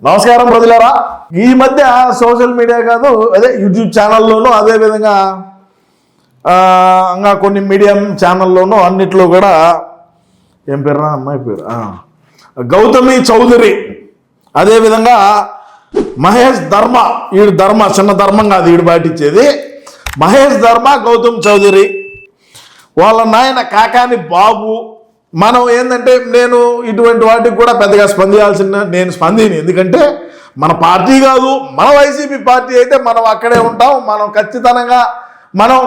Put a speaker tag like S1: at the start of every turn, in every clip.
S1: నమస్కారం ప్రజలారా. ఈ మధ్య సోషల్ మీడియా కాదు అదే యూట్యూబ్ ఛానల్లోనూ అదేవిధంగా ఇంకా కొన్ని మీడియం ఛానల్లోనూ అన్నిట్లో కూడా ఏం పేరు అమ్మాయి పేరు గౌతమి చౌదరి, అదేవిధంగా మహేష్ ధర్మ, ఈడు ధర్మ చిన్న ధర్మం కాదు ఈడు పాటించేది, మహేష్ ధర్మ గౌతమ్ చౌదరి వాళ్ళ నాయన కాకాని బాబు. మనం ఏంటంటే నేను ఇటువంటి వాటికి కూడా పెద్దగా నేను స్పందిని, ఎందుకంటే మన పార్టీ కాదు, మన వైసీపీ పార్టీ అయితే మనం అక్కడే ఉంటాం. మనం ఖచ్చితంగా మనం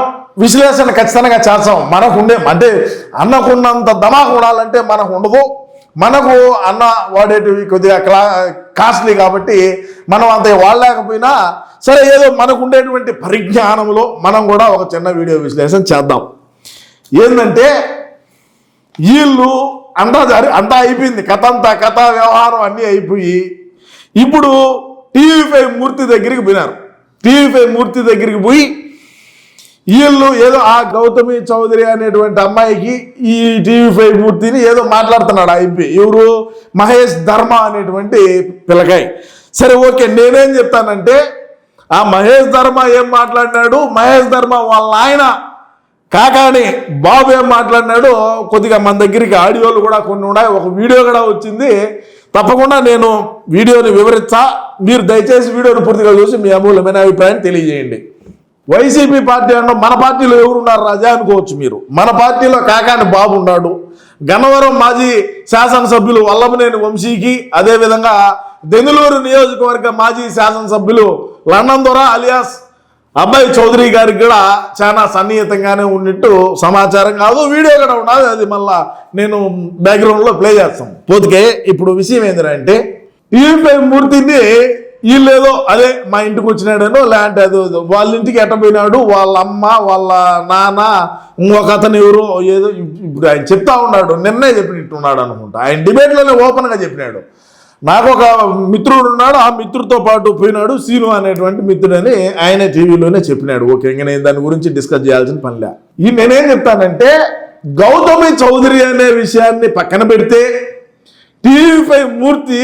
S1: విశ్లేషణ ఖచ్చితంగా చేస్తాం. మనకు ఉండే అంటే అన్నకున్నంత దమాకు ఉండాలంటే మనకు ఉండదు. మనకు అన్న వాడేటివి కొద్దిగా కాస్ట్లీ కాబట్టి మనం అంత వాడలేకపోయినా సరే, ఏదో మనకు ఉండేటువంటి పరిజ్ఞానంలో మనం కూడా ఒక చిన్న వీడియో విశ్లేషణ చేద్దాం. ఏంటంటే వీళ్ళు అంతా అయిపోయింది, కథ వ్యవహారం అన్నీ అయిపోయి ఇప్పుడు టీవీ5 మూర్తి దగ్గరికి పోయినారు. టీవీ5 మూర్తి దగ్గరికి పోయి వీళ్ళు ఏదో ఆ గౌతమి చౌదరి అనేటువంటి అమ్మాయికి ఈ టీవీ5 మూర్తిని ఏదో మాట్లాడుతున్నాడు అయిపోయి, ఎవరు మహేష్ ధర్మ అనేటువంటి పిల్లకాయ. సరే ఓకే, నేనేం చెప్తానంటే ఆ మహేష్ ధర్మ ఏం మాట్లాడినాడు, మహేష్ ధర్మ వాళ్ళ ఆయన కాకాని బాబు ఏం మాట్లాడినాడు, కొద్దిగా మన దగ్గరికి ఆడియోలు కూడా కొన్ని ఉన్నాయి, ఒక వీడియో కూడా వచ్చింది. తప్పకుండా నేను వీడియోని వివరిస్తా, మీరు దయచేసి వీడియోని పూర్తిగా చూసి మీ అమూల్యమైన అభిప్రాయాన్ని తెలియజేయండి. వైసీపీ పార్టీ అన్న మన పార్టీలో ఎవరున్నారు రాజా అనుకోవచ్చు మీరు. మన పార్టీలో కాకాని బాబు ఉన్నాడు, గన్నవరం మాజీ శాసనసభ్యులు వల్లభనేని వంశీకి, అదేవిధంగా దెందులూరు నియోజకవర్గ మాజీ శాసనసభ్యులు లండన్ దొర అలియాస్ అబ్బాయి చౌదరి గారికి కూడా చాలా సన్నిహితంగానే ఉన్నట్టు సమాచారం. కాదు వీడియో కూడా ఉన్నది, అది మళ్ళా నేను బ్యాక్గ్రౌండ్లో ప్లే చేస్తాం. పోతుకే ఇప్పుడు విషయం ఏంటంటే టీవీ5 మూర్తిని వీళ్ళేదో అదే మా ఇంటికి వచ్చినాడనో లేదంటే అది వాళ్ళ ఇంటికి ఎట్టపోయినాడు, వాళ్ళ అమ్మ వాళ్ళ నాన్న ఇంకొక అతను ఎవరో ఏదో ఇప్పుడు ఆయన చెప్తా ఉన్నాడు, నిన్నే చెప్పినట్టున్నాడు అనుకుంటా. ఆయన డిబేట్లోనే ఓపెన్గా చెప్పినాడు, నాకు ఒక మిత్రుడు ఉన్నాడు, ఆ మిత్రుడితో పాటు పోయినాడు సీను అనేటువంటి మిత్రుడని ఆయన టీవీలోనే చెప్పినాడు. ఓకే, ఇంకా నేను దాని గురించి డిస్కస్ చేయాల్సిన పనిలే. ఈ నేనేం చెప్తానంటే గౌతమి చౌదరి అనే విషయాన్ని పక్కన పెడితే టీవీ5 మూర్తి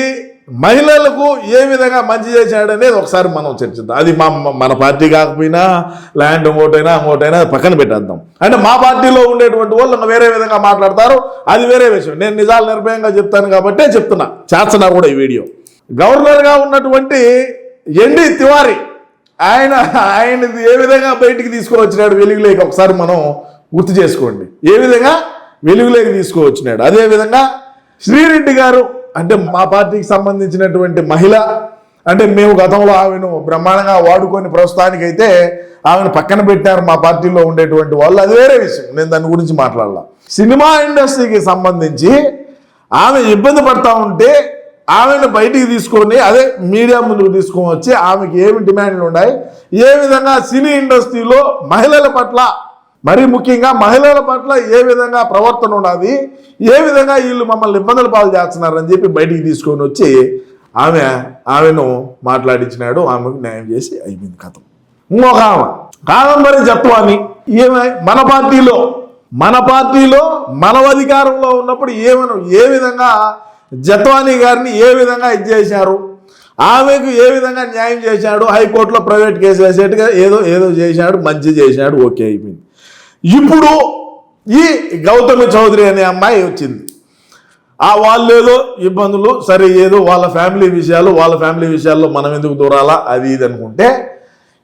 S1: మహిళలకు ఏ విధంగా మంచి చేశాడనేది ఒకసారి మనం చర్చిద్దాం. అది మన పార్టీ కాకపోయినా ల్యాండ్ ఇంకోటైనా పక్కన పెట్టేద్దాం. అంటే మా పార్టీలో ఉండేటువంటి వాళ్ళు వేరే విధంగా మాట్లాడతారు, అది వేరే విషయం. నేను నిజాలు నిర్భయంగా చెప్తాను కాబట్టే చేస్తున్నా కూడా ఈ వీడియో. గవర్నర్గా ఉన్నటువంటి ఎన్డి తివారీ ఆయనది ఏ విధంగా బయటికి తీసుకువచ్చినాడు వెలుగులోకి ఒకసారి మనం గుర్తు చేసుకోండి, ఏ విధంగా వెలుగులోకి తీసుకువచ్చినాడు. అదేవిధంగా శ్రీరెడ్డి గారు అంటే మా పార్టీకి సంబంధించినటువంటి మహిళ, అంటే మేము గతంలో ఆమెను బ్రహ్మాండంగా వాడుకొని ప్రస్తుతానికైతే ఆమెను పక్కన పెట్టారు మా పార్టీలో ఉండేటువంటి వాళ్ళు, అది వేరే విషయం, నేను దాని గురించి మాట్లాడాల. సినిమా ఇండస్ట్రీకి సంబంధించి ఆమె ఇబ్బంది పడతా ఉంటే ఆమెను బయటికి తీసుకొని అదే మీడియా ముందుకు తీసుకొని వచ్చి ఆమెకి ఏమి డిమాండ్లు ఉన్నాయి, ఏ విధంగా సినీ ఇండస్ట్రీలో మహిళల పట్ల మరీ ముఖ్యంగా మహిళల పట్ల ఏ విధంగా ప్రవర్తన ఉన్నది, ఏ విధంగా వీళ్ళు మమ్మల్ని ఇబ్బందులు పాలు చేస్తున్నారని చెప్పి బయటికి తీసుకొని వచ్చి ఆమెను మాట్లాడించినాడు. ఆమెకు న్యాయం చేసి అయిపోయింది కథ. ఇంకొక ఆమె కాదంబరి జత్వాని, మన పార్టీలో మనం అధికారంలో ఉన్నప్పుడు ఏ విధంగా జత్వాని గారిని ఏ విధంగా ఇది చేశారు, ఆమెకు ఏ విధంగా న్యాయం చేశాడు, హైకోర్టులో ప్రైవేట్ కేసు వేసేట్టుగా ఏదో చేశాడు, మంచి చేశాడు, ఓకే అయిపోయింది. ఇప్పుడు ఈ గౌతమి చౌదరి అనే అమ్మాయి వచ్చింది, వాళ్ళు ఏదో ఇబ్బందులు, సరే ఏదో వాళ్ళ ఫ్యామిలీ విషయాల్లో మనం ఎందుకు దూరాలా అది ఇది అనుకుంటే,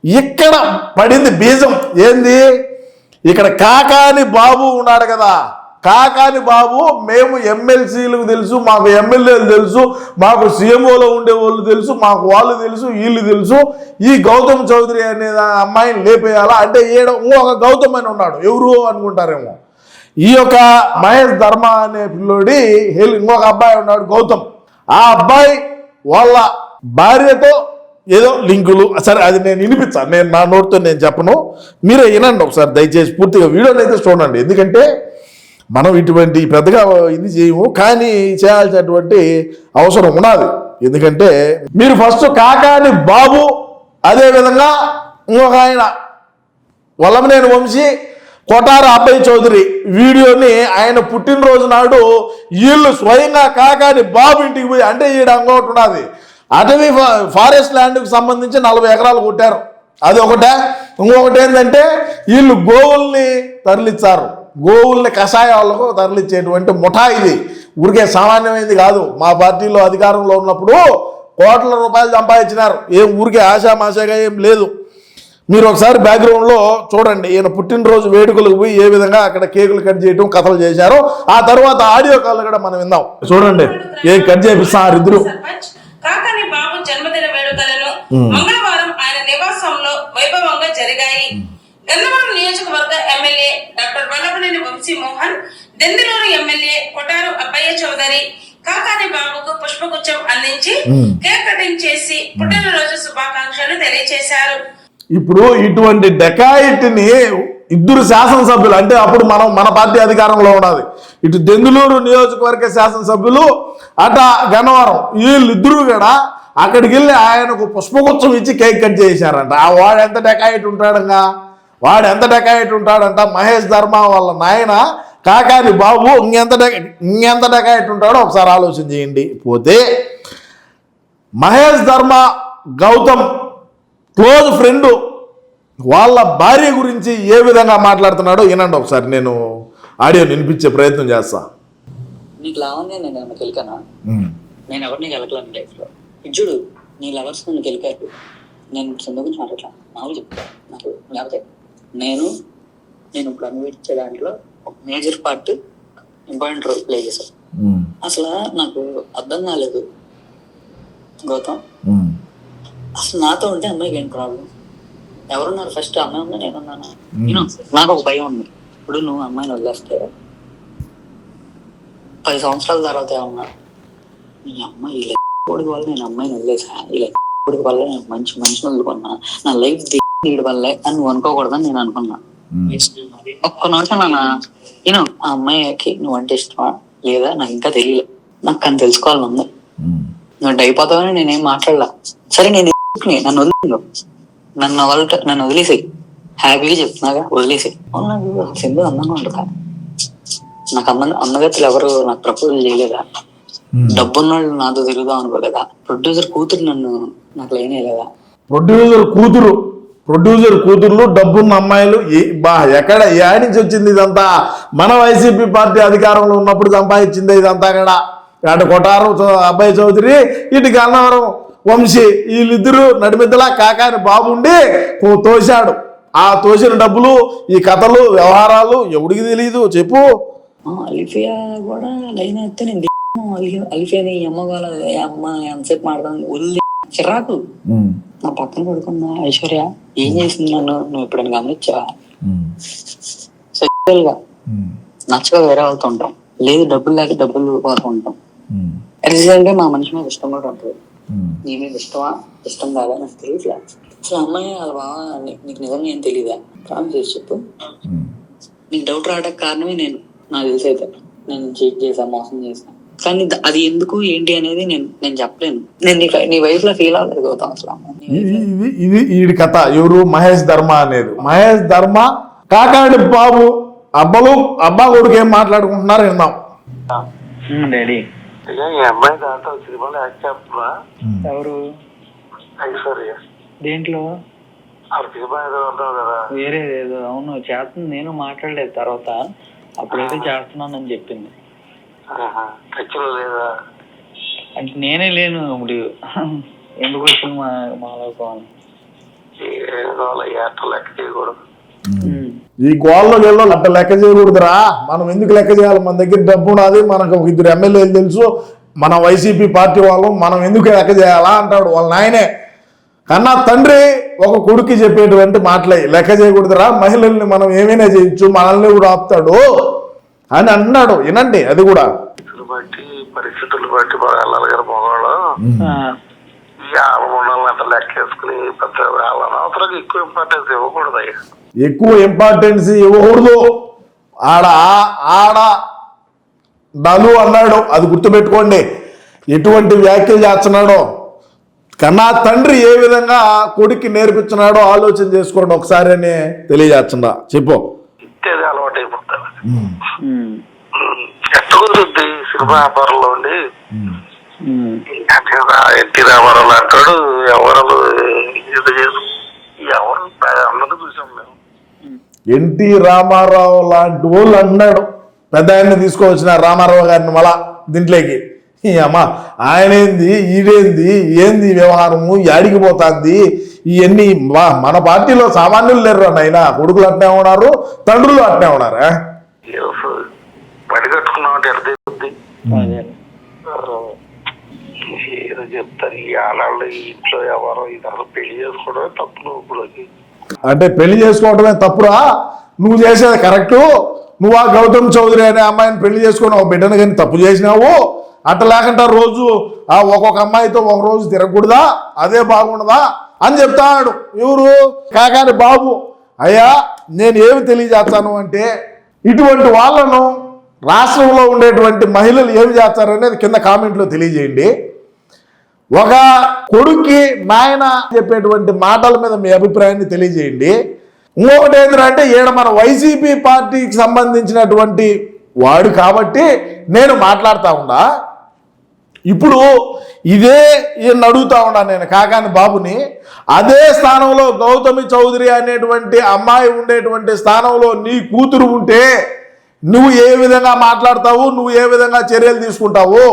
S1: ఇక్కడ పడింది బీజం ఏంది, ఇక్కడ కాకాని బాబు ఉన్నాడు కదా, కాకాని బాబు మేము ఎమ్మెల్సీలకు తెలుసు, మాకు ఎమ్మెల్యేలు తెలుసు, మాకు సీఎంఓలో ఉండే వాళ్ళు తెలుసు, మాకు వాళ్ళు తెలుసు, వీళ్ళు తెలుసు, ఈ గౌతమ్ చౌదరి అనే అమ్మాయిని లేపేయాలా అంటే ఇంకొక గౌతమ్ అని ఉన్నాడు, ఎవరు అనుకుంటారేమో, ఈ యొక్క మహేష్ ధర్మ అనే పిల్లోడి ఇంకొక అబ్బాయి ఉన్నాడు గౌతమ్, ఆ అబ్బాయి వాళ్ళ భార్యతో ఏదో లింకులు, సరే అది నేను వినిపించాను, నేను నా నోటితో నేను చెప్పను, మీరే వినండి ఒకసారి దయచేసి పూర్తిగా వీడియోని అయితే చూడండి. ఎందుకంటే మనం ఇటువంటి పెద్దగా ఇది చేయము, కానీ చేయాల్సినటువంటి అవసరం ఉన్నది. ఎందుకంటే మీరు ఫస్ట్ కాకాని బాబు, అదేవిధంగా ఇంకొక ఆయన వల్లభనేని వంశీ, కొటార అబ్బాయి చౌదరి వీడియోని ఆయన పుట్టినరోజు నాడు వీళ్ళు స్వయంగా కాకాని బాబు ఇంటికి పోయి, అంటే ఈడ ఇంకోటి ఉన్నది, అటవీ ఫారెస్ట్ ల్యాండ్కి సంబంధించి 40 ఎకరాలు కొట్టారు. అది ఒకటే. ఇంకొకటి ఏంటంటే వీళ్ళు గోవుల్ని తరలిచ్చారు. గోవుల్ని కషాయాలకు తరలిచ్చేటువంటి ముఠా ఇది. ఊరికే సామాన్యమైనది కాదు. మా పార్టీలో అధికారంలో ఉన్నప్పుడు కోట్ల రూపాయలు సంపాదించినారు. ఏం ఊరికే ఆశామాషగా ఏం లేదు. మీరు ఒకసారి బ్యాక్గ్రౌండ్లో చూడండి. ఈయన పుట్టినరోజు వేడుకలకు పోయి ఏ విధంగా అక్కడ కేకులు కట్ చేయడం కథలు చేశారో ఆ తర్వాత ఆడియో కాల్ కూడా మనం విందాం. చూడండి, కేక్ కట్ చేపిస్తారు ఇద్దరు.
S2: కాకాని బాబు జన్మదిన వేడుకలను మంగళవారం ఆయన నివాసంలో వైభవంగా జరిగాయి. గన్నవరం నియోజకవర్గ MLA doctor Vallabhaneni Vamsi Mohan, Denduluru MLA Kotaru Abbayya Chowdary Kakani బాబుకు పుష్పగుచ్చం అందించి కేక్ కటింగ్ చేసి పుట్టినరోజు శుభాకాంక్షలు తెలియజేశారు.
S1: ఇప్పుడు ఇటువంటి డెకాయిట్ని ఇద్దరు శాసనసభ్యులు, అంటే అప్పుడు మన పార్టీ అధికారంలో ఉన్నది, ఇటు దెందులూరు నియోజకవర్గ శాసనసభ్యులు అట గన్నవరం, వీళ్ళిద్దరూ కూడా అక్కడికి వెళ్ళి ఆయనకు పుష్పగుచ్చం ఇచ్చి కేక్ కట్ చేశారంట. వాడు ఎంత డెకాయిట్ ఉంటాడంట. మహేష్ ధర్మ వాళ్ళ నాయన కాకాని బాబు ఇంకెంత డెకాయిట్ ఉంటాడో ఒకసారి ఆలోచన చేయండి. పోతే మహేష్ ధర్మ గౌతమ్ క్లోజ్ ఫ్రెండ్ వాళ్ళ భార్య గురించి ఏ విధంగా మాట్లాడుతున్నాడో వినండి ఒకసారి. నేను ఆడియో వినిపించే ప్రయత్నం చేస్తా.
S3: నీకు లావంగా నేను ఏమన్నా గెలికానా? నేను ఎవరిని గెలకలేను లైఫ్లో. ఇచ్చుడు నీ లవర్స్ నన్ను గెలికారు. నేను సొంత గురించి మాట్లాడలా, మామూలు చెప్తా. నాకు లేకపోతే నేను ఇప్పుడు అనుభవించే దాంట్లో ఒక major part important role play చేశాను. అసలు నాకు అర్థం కాలేదు గౌతమ్, అసలు నాతో ఉంటే అమ్మాయికి ఏం ప్రాబ్లం? ఎవరున్నారు ఫస్ట్? అమ్మాయి ఉందా నేనున్నానా? నాకు ఒక భయం ఉంది. ఇప్పుడు నువ్వు అమ్మాయిని వదిలేస్తే 10 సంవత్సరాల తర్వాత ఏమన్నా నీ అమ్మాయి ఇలా కొడుకు వల్ల నేను అమ్మాయిని వదిలేసా, ఇలా కొడుకు వల్ల నేను మంచిని వదులుకున్నా, నా లైఫ్ వీడి వల్లే అని నువ్వు అనుకోకూడదని నేను అనుకున్నా. ఒక్క నిమిషం నేను ఆ అమ్మాయికి నువ్వు అంటే ఇష్టమా లేదా నాకు ఇంకా తెలియలే. నాకు కానీ తెలుసుకోవాలని ఉంది. నువ్వు అయిపోతావని నేనేం మాట్లాడలా. సరే నేను నన్ను వదిలేదు, నన్ను వదిలేసాయి. హ్యాపీగా చెప్తున్నాగా వదిలేసాయి. నాకు సింధు అందంగా ఉంటుందా? నాకు అందగత్తులు ఎవరు నాకు ప్రపోజల్ చేయలేదా? డబ్బున్న వాళ్ళు నాతో తిరుగుదాం అనుకోలేదా? ప్రొడ్యూసర్ కూతురు నాకు లైన్ వేయలేదా? ప్రొడ్యూసర్ కూతుర్లు డబ్బున్న అమ్మాయిలు ఎక్కడ ఏ నుంచి వచ్చింది ఇదంతా? మన వైసీపీ పార్టీ అధికారంలో ఉన్నప్పుడు సంపాదించింది ఇదంతా కూడా. అటు కొటారు అబ్బాయి చౌదరి, ఇటు గన్నవరం వంశీ, వీళ్ళిద్దరూ నడిమిద్దలా కాకాని బాబుండి తోశాడు. ఆ తోసిన డబ్బులు, ఈ కథలు, వ్యవహారాలు ఎవడికి తెలియదు చెప్పు. అలిఫియా కూడా లైన్ అయితే నేను అలిఫియాని అమ్మ వాళ్ళ అమ్మ ఎంతసేపు మాట్లాడుతుంది వదిలి చిరాకు. నా పక్కన పడుకున్న ఐశ్వర్య ఏం చేసింది నువ్వు ఎప్పుడైనా గమనించావా? సెక్చువల్ గా నచ్చగా వేరే వాళ్ళతో ఉంటాం, లేదు డబ్బులు లేక డబ్బులు పోతూ ఉంటాం. రీసెంట్గా మా మనిషి మీద ఇష్టం కూడా ఉంటుంది. నీ మీద ఇష్టం కాదా నాకు తెలియట్లే. అసలు అమ్మాయి వాళ్ళ బావ నీకు నిజంగా ఏం తెలీదా? ప్రామిస్ చేసి చెప్పు. నీకు డౌట్ రావడానికి కారణమే నాకు తెలిసి అయితే నేను చీట్ చేసా, మోసం చేశాను. కానీ అది ఎందుకు ఏంటి అనేది నేను చెప్పలేను. నేను నీ వైఫ్ లో ఫీల్ అవ్వలేదు గౌతమ్ అసలు.
S1: ఇది ఈ కథ ఎవరు? మహేష్ ధర్మ అనేది. మహేష్ ధర్మ కాకాడి బాబు అబ్బా కొడుకు ఏం మాట్లాడుకుంటున్నారు విందాం.
S3: డాడీ
S4: ఈ అమ్మాయి దాంట్లో సినిమాలో యాక్ట్ చేస్తున్నా.
S3: ఎవరు?
S4: ఐశ్వర్య.
S3: దేంట్లో?
S4: సినిమా ఏదో ఉంటావు కదా,
S3: వేరే ఏదో. అవును చేస్తుంది. నేను మాట్లాడలేదు తర్వాత. అప్పుడైతే చేస్తున్నానని చెప్పింది.
S4: లేదా
S3: అంటే నేనే లేను. ఇప్పుడు ఎందుకు వచ్చింది మాలోకోవాలి
S4: లెక్క చేయకూడదు.
S1: ఈ గోళ్ళలో అట్ట లెక్క చేయకూడదురా. మనం ఎందుకు లెక్క చేయాలి? మన దగ్గర డబ్బు ఉన్నది, మనకు 2 ఎమ్మెల్యేలు తెలుసు, మన వైసీపీ పార్టీ వాళ్ళు, మనం ఎందుకు లెక్క చేయాలా అంటాడు వాళ్ళ నాయనే. కన్నా తండ్రి ఒక కొడుకు చెప్పేటువంటి మాటలే లెక్క చేయకూడదురా. మహిళల్ని మనం ఏమైనా చేయొచ్చు, మనల్ని కూడా ఆపుతాడు అని అన్నాడు. వినండి అది కూడా.
S4: బట్టి పరిస్థితులు బట్టి బాగా వెళ్ళాలి కదా మగవాళ్ళు. ఈ ఆడమూడలు అట్లా లెక్క వేసుకుని పెద్ద వాళ్ళని అవసరం ఎక్కువ ఇంపార్టెన్స్ ఇవ్వకూడదు.
S1: ఎక్కువ ఇంపార్టెన్స్ ఇవ్వకూడదు. ఆడ డలు అన్నాడు, అది గుర్తుపెట్టుకోండి. ఎటువంటి వ్యాఖ్యలు చేస్తున్నాడో, కన్నా తండ్రి ఏ విధంగా కొడుక్కి నేర్పించున్నాడో ఆలోచన చేసుకోండి ఒకసారి అని తెలియజేస్తుందా చెప్పు.
S4: ఇచ్చేది అలవాటు అయిపోతాను. ఎట్ట కుదురుద్ది సినిమా వ్యాపారంలో ఉండి ఎన్టీ రామారావు అంటాడు ఎవరు ఎవరు అందరూ చూసాం మేము.
S1: ఎన్టీ రామారావు లాంటి వాళ్ళు అన్నాడు. పెద్ద ఆయన్ని తీసుకువచ్చిన రామారావు గారిని మళ్ళా దీంట్లోకి. అమ్మ ఆయన ఏంది ఈడేంది ఏంది వ్యవహారము యాడికి పోతుంది ఇవన్నీ మన పార్టీలో సామాన్యులు లేరు నాయన. కొడుకులు అట్నే ఉన్నారు, తండ్రులు అట్నే ఉన్నారా.
S4: పడి కట్టుకున్నామంటే ఎడతీ ఏదో చెప్తారు ఈ ఆనాళ్ళు ఇంట్లో ఎవరో ఇది అసలు పెళ్లి చేసుకోవడమే తప్పు. నువ్వు ఇప్పుడు
S1: అంటే పెళ్లి చేసుకోవడమే తప్పురా, నువ్వు చేసేది కరెక్టు. నువ్వు ఆ గౌతమ్ చౌదరి అనే అమ్మాయిని పెళ్లి చేసుకుని ఒక బిడ్డను కానీ తప్పు చేసినావు. అట్లా లేకుండా రోజు ఆ ఒక్కొక్క అమ్మాయితో ఒక రోజు తిరగకూడదా, అదే బాగుండదా అని చెప్తాడు. ఎవరు? కాకాని బాబు. అయ్యా నేను ఏమి తెలియజేస్తాను అంటే, ఇటువంటి వాళ్ళను రాష్ట్రంలో ఉండేటువంటి మహిళలు ఏమి చేస్తారు అనేది కింద కామెంట్లో తెలియజేయండి. ఒక కొడుక్కి నాయన చెప్పేటువంటి మాటల మీద మీ అభిప్రాయాన్ని తెలియజేయండి. ఇంకొకటి ఏంటంటే ఈడ మన వైసీపీ పార్టీకి సంబంధించినటువంటి వాడు కాబట్టి నేను మాట్లాడుతూ ఉండా. ఇప్పుడు ఇదే ఈయన అడుగుతా ఉన్నా నేను కాకాని బాబుని. అదే స్థానంలో గౌతమి చౌదరి అనేటువంటి అమ్మాయి ఉండేటువంటి స్థానంలో నీ కూతురు ఉంటే నువ్వు ఏ విధంగా మాట్లాడతావు, నువ్వు ఏ విధంగా చర్యలు తీసుకుంటావు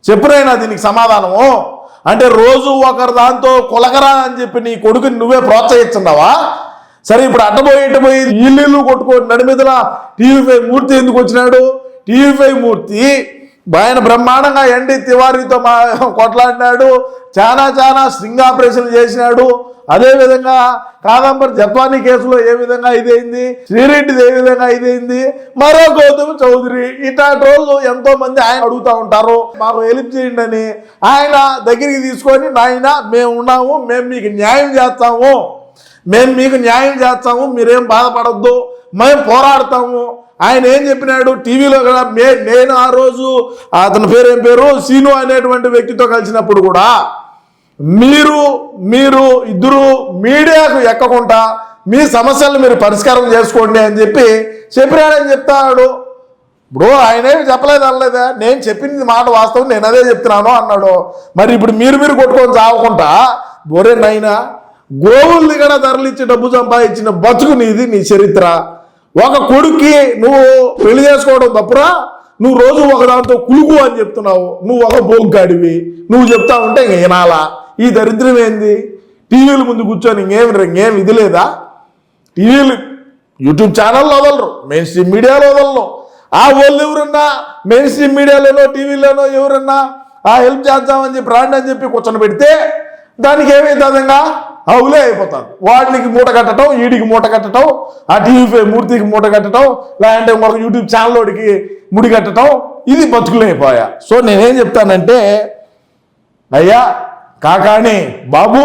S1: చెప్పురైనా దీనికి సమాధానము. అంటే రోజు ఒకరు దాంతో కొలకరా అని చెప్పి నీ కొడుకుని నువ్వే ప్రోత్సహిస్తున్నావా? సరే ఇప్పుడు అడ్డపోయి ఇల్లు కొట్టుకోండి నడిమిదల టీవీ5 మూర్తి ఎందుకు వచ్చినాడు? టీవీ5 మూర్తి ఆయన బ్రహ్మాండంగా ఎన్టీ తివారీతో కొట్లాడినాడు, చాలా స్ట్రింగ్ ఆపరేషన్లు చేసినాడు. అదేవిధంగా కాదంబరి జత్వానీ కేసులో ఏ విధంగా ఇదైంది, శ్రీరెడ్డిది ఏ విధంగా ఇదైంది, మరో గౌతమ్ చౌదరి. ఇట్లాంటి రోజు ఎంతో మంది ఆయన అడుగుతూ ఉంటారు మాకు హెల్ప్ చేయండి అని. ఆయన దగ్గరికి తీసుకొని నాయన మేము ఉన్నాము, మేము మీకు న్యాయం చేస్తాము, మీరేం బాధపడద్దు, మేము పోరాడతాము. ఆయన ఏం చెప్పినాడు టీవీలో కూడా, నేను ఆ రోజు అతని పేరు సీను అనేటువంటి వ్యక్తితో కలిసినప్పుడు కూడా మీరు ఇద్దరు మీడియాకు ఎక్కకుండా మీ సమస్యలను మీరు పరిష్కారం చేసుకోండి అని చెప్పినాడని చెప్తాడు. ఇప్పుడు ఆయనేమి చెప్పలేదు అనలేదా, నేను చెప్పింది మాట వాస్తవం, నేను అదే చెప్తున్నాను అన్నాడు. మరి ఇప్పుడు మీరు కొట్టుకొని చావకుండా బొరే నైనా గోవుల్ని కూడా తరలిచ్చి డబ్బు సంపాదించిన బతుకు నీది, నీ చరిత్ర. ఒక కొడుక్కి నువ్వు పెళ్లి చేసుకోవడం తప్పురా, నువ్వు రోజు ఒక దాంతో కులుగు అని చెప్తున్నావు. నువ్వు ఒక బోగ్గాడివి, నువ్వు చెప్తా ఉంటే ఇంక వినాలా? ఈ దరిద్రం ఏంది? టీవీల ముందు కూర్చొని ఇంకేం ఇది లేదా? టీవీలు యూట్యూబ్ ఛానల్లో వదలరు, మెయిన్ స్ట్రీమ్ మీడియాలో వదలరు. ఆ వాళ్ళు ఎవరన్నా మెయిన్ స్ట్రీమ్ మీడియాలోనో టీవీలోనో ఎవరన్నా హెల్ప్ చేద్దామని చెప్పి రాండి అని చెప్పి కూర్చొని పెడితే దానికి ఏమైతుందంగా అవులే అయిపోతాడు. వాడికి మూట కట్టడం, ఈడికి మూట కట్టడం, ఆ టీవీ5 మూర్తికి మూట కట్టడం, లేదంటే మరొక యూట్యూబ్ ఛానల్లోడికి ముడి కట్టడం, ఇది బతుకులైపోయా. సో నేనేం చెప్తానంటే, అయ్యా కాకాని బాబు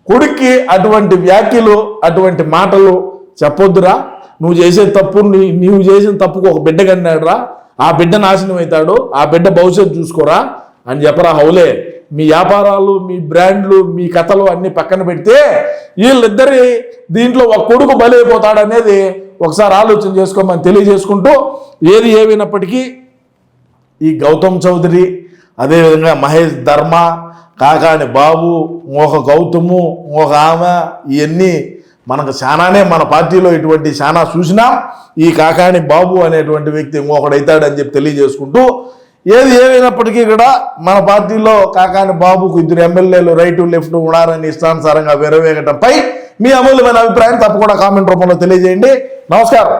S1: కొడుక్కి అటువంటి వ్యాఖ్యలు అటువంటి మాటలు చెప్పొద్దురా. నువ్వు చేసే తప్పు, నీవు చేసిన తప్పుకు ఒక బిడ్డ కన్నాడురా, ఆ బిడ్డ నాశనం అవుతాడు, ఆ బిడ్డ భవిష్యత్తు చూసుకోరా అని చెప్పరా. హౌలే మీ వ్యాపారాలు, మీ బ్రాండ్లు, మీ కథలు అన్ని పక్కన పెడితే వీళ్ళిద్దరి దీంట్లో ఒక కొడుకు బలైపోతాడు అనేది ఒకసారి ఆలోచన చేసుకోమని తెలియజేసుకుంటూ, ఏది ఏమైనప్పటికీ ఈ గౌతమ్ చౌదరి, అదేవిధంగా మహేష్ ధర్మ, కాకాని బాబు, ఒక గౌతము, ఒక ఆమె, ఇవన్నీ మనకు చాలానే మన పార్టీలో ఇటువంటి చాలా చూసినా ఈ కాకాని బాబు అనేటువంటి వ్యక్తి ఇంకొకడైతాడని చెప్పి తెలియజేసుకుంటూ, ఏది ఏమైనప్పటికీ కూడా మన పార్టీలో కాకాని బాబుకు 2 ఎమ్మెల్యేలు రైటు లెఫ్ట్ ఉన్నారని ఇష్టానుసారంగా విరవేగటంపై మీ అమూల్యమైన అభిప్రాయం తప్పకుండా కామెంట్ రూపంలో తెలియజేయండి. నమస్కారం.